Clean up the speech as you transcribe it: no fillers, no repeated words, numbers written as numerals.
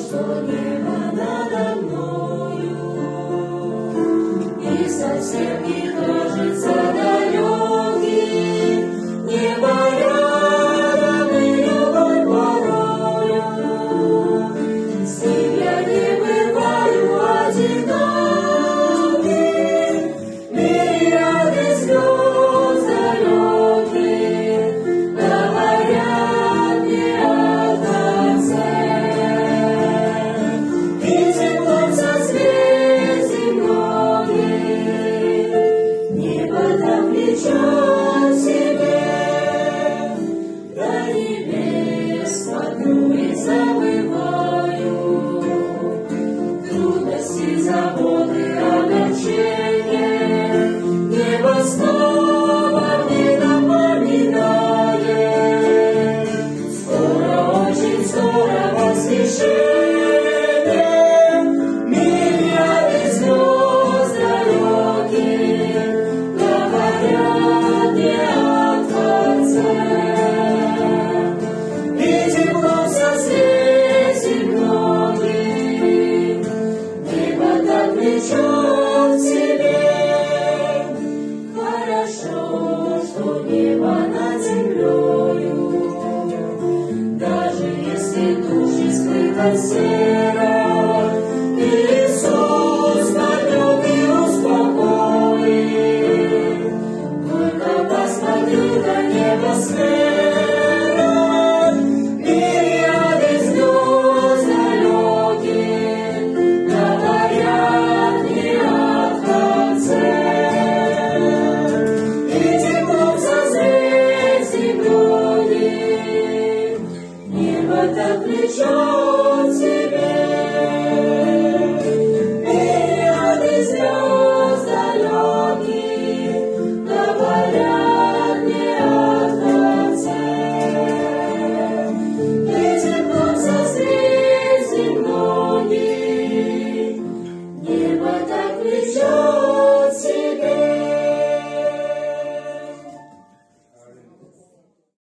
что небо надо мною, и совсем не кажется далеким, небо рядом и любовь порою. С ним я не бываю одиноким, мириады звезд далеких говорят мне о конце. И теплом созвездий многих небо так влечет себе, до небес смотрю и забываю трудности, заботы, огорчения. Небо снова мне напоминает, скоро, очень скоро воскрешение, мириады звезд далеких говорят мне о конце. И теплом созвездий многих небо так влечет к себе. Хорошо, что небо над землею, даже если тучи скрыта серо, Иисус помог и успокоит. Только посмотрю на небосферу, мириады звезд далеких говорят мне о конце. И теплом созвездий многих небо так влечет к себе. Мириады звезд далеких говорят мне о конце. И теплом созвездий многих небо так влечет